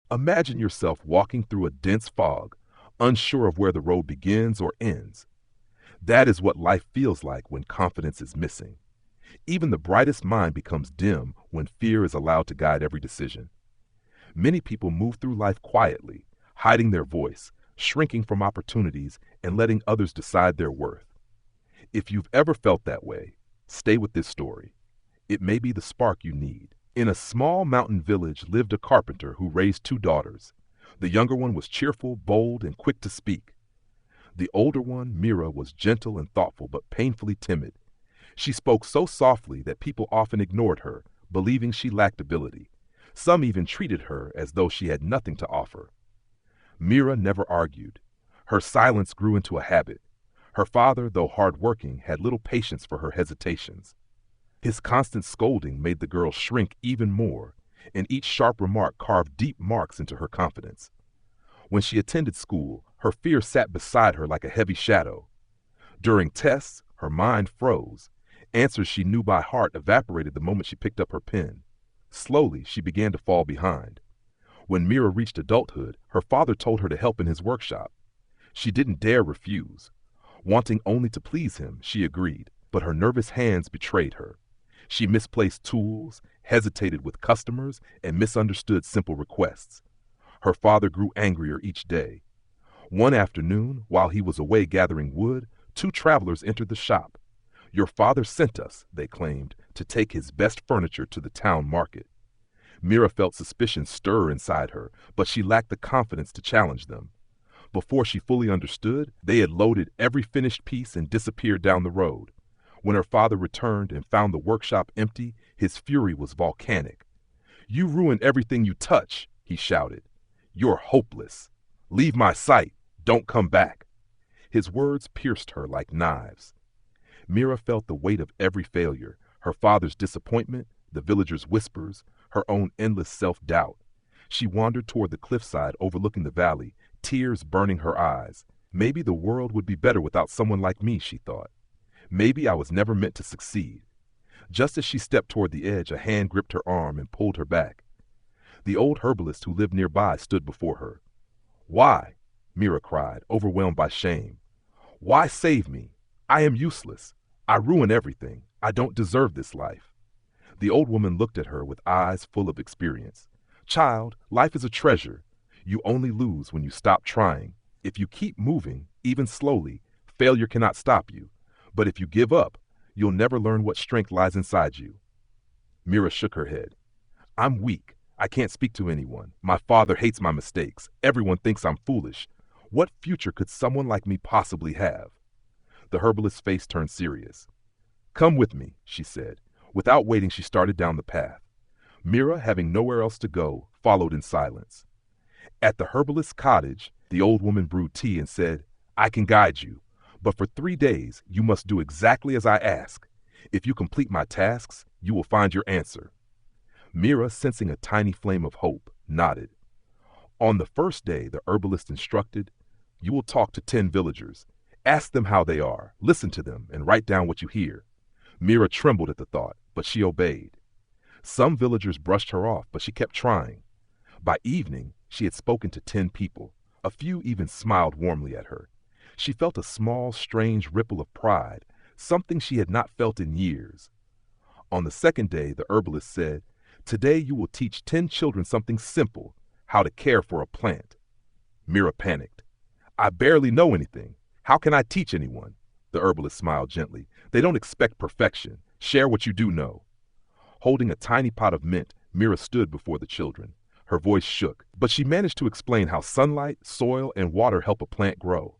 Imagine yourself walking through a dense fog, unsure of where the road begins or ends. That is what life feels like when confidence is missing. Even the brightest mind becomes dim when fear is allowed to guide every decision. Many people move through life quietly, hiding their voice, shrinking from opportunities, and letting others decide their worth. If you've ever felt that way, stay with this story. It may be the spark you need. In a small mountain village lived a carpenter who raised two daughters. The younger one was cheerful, bold, and quick to speak. The older one, Mira, was gentle and thoughtful but painfully timid. She spoke so softly that people often ignored her, believing she lacked ability. Some even treated her as though she had nothing to offer. Mira never argued. Her silence grew into a habit. Her father, though hard-working, had little patience for her hesitations. His constant scolding made the girl shrink even more, and each sharp remark carved deep marks into her confidence. When she attended school, her fear sat beside her like a heavy shadow. During tests, her mind froze. Answers she knew by heart evaporated the moment she picked up her pen. Slowly, she began to fall behind. When Mira reached adulthood, her father told her to help in his workshop. She didn't dare refuse. Wanting only to please him, she agreed, but her nervous hands betrayed her. She misplaced tools, hesitated with customers, and misunderstood simple requests. Her father grew angrier each day. One afternoon, while he was away gathering wood, two travelers entered the shop. "Your father sent us," they claimed, "to take his best furniture to the town market." Mira felt suspicion stir inside her, but she lacked the confidence to challenge them. Before she fully understood, they had loaded every finished piece and disappeared down the road. When her father returned and found the workshop empty, his fury was volcanic. "You ruin everything you touch," he shouted. "You're hopeless. Leave my sight. Don't come back." His words pierced her like knives. Mira felt the weight of every failure, her father's disappointment, the villagers' whispers, her own endless self-doubt. She wandered toward the cliffside overlooking the valley, tears burning her eyes. Maybe the world would be better without someone like me, she thought. Maybe I was never meant to succeed. Just as she stepped toward the edge, a hand gripped her arm and pulled her back. The old herbalist who lived nearby stood before her. "Why?" Mira cried, overwhelmed by shame. "Why save me? I am useless. I ruin everything. I don't deserve this life." The old woman looked at her with eyes full of experience. "Child, life is a treasure. You only lose when you stop trying. If you keep moving, even slowly, failure cannot stop you. But if you give up, you'll never learn what strength lies inside you." Mira shook her head. "I'm weak. I can't speak to anyone. My father hates my mistakes. Everyone thinks I'm foolish. What future could someone like me possibly have?" The herbalist's face turned serious. "Come with me," she said. Without waiting, she started down the path. Mira, having nowhere else to go, followed in silence. At the herbalist's cottage, the old woman brewed tea and said, "I can guide you, but for 3 days you must do exactly as I ask. If you complete my tasks, you will find your answer." Mira, sensing a tiny flame of hope, nodded. On the first day, the herbalist instructed, "You will talk to 10 villagers. Ask them how they are, listen to them, and write down what you hear." Mira trembled at the thought, but she obeyed. Some villagers brushed her off, but she kept trying. By evening, she had spoken to 10 people. A few even smiled warmly at her. She felt a small, strange ripple of pride, something she had not felt in years. On the second day, the herbalist said, "Today you will teach 10 children something simple, how to care for a plant." Mira panicked. "I barely know anything. How can I teach anyone?" The herbalist smiled gently. "They don't expect perfection. Share what you do know." Holding a tiny pot of mint, Mira stood before the children. Her voice shook, but she managed to explain how sunlight, soil, and water help a plant grow.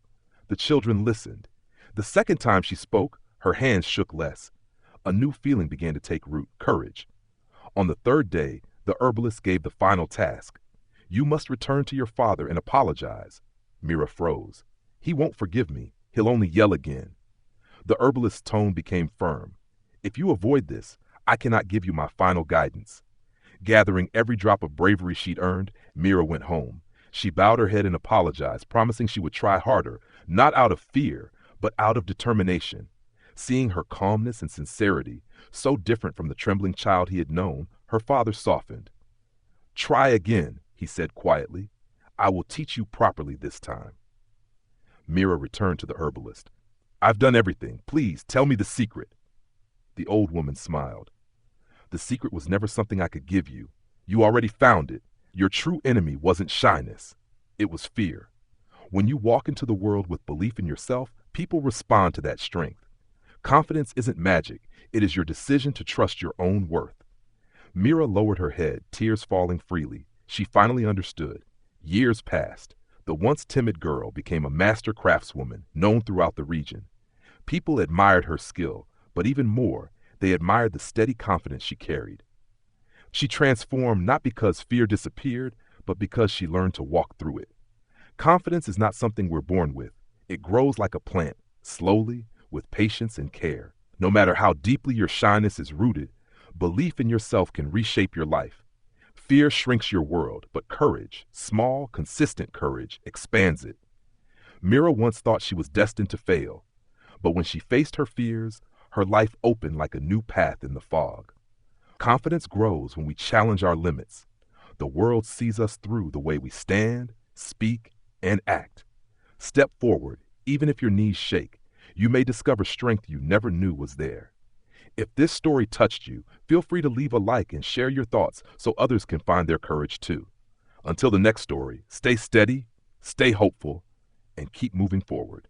The children listened. The second time she spoke, her hands shook less. A new feeling began to take root, courage. On the third day, the herbalist gave the final task. "You must return to your father and apologize." Mira froze. "He won't forgive me. He'll only yell again." The herbalist's tone became firm. "If you avoid this, I cannot give you my final guidance." Gathering every drop of bravery she'd earned, Mira went home. She bowed her head and apologized, promising she would try harder, not out of fear, but out of determination. Seeing her calmness and sincerity, so different from the trembling child he had known, her father softened. "Try again. he said quietly. I will teach you properly this time. Mira returned to the herbalist. I've done everything. Please tell me the secret. The old woman smiled. The secret was never something I could give you. You already found it. Your true enemy wasn't shyness. It was fear. When you walk into the world with belief in yourself, people respond to that strength. Confidence isn't magic. It is your decision to trust your own worth. Mira lowered her head, tears falling freely. She finally understood. Years passed. The once timid girl became a master craftswoman known throughout the region. People admired her skill, but even more, they admired the steady confidence she carried. She transformed not because fear disappeared, but because she learned to walk through it. Confidence is not something we're born with. It grows like a plant, slowly, with patience and care. No matter how deeply your shyness is rooted, belief in yourself can reshape your life. Fear shrinks your world, but courage, small, consistent courage, expands it. Mira once thought she was destined to fail, but when she faced her fears, her life opened like a new path in the fog. Confidence grows when we challenge our limits. The world sees us through the way we stand, speak, and act. Step forward, even if your knees shake. You may discover strength you never knew was there. If this story touched you, feel free to leave a like and share your thoughts so others can find their courage too. Until the next story, stay steady, stay hopeful, and keep moving forward.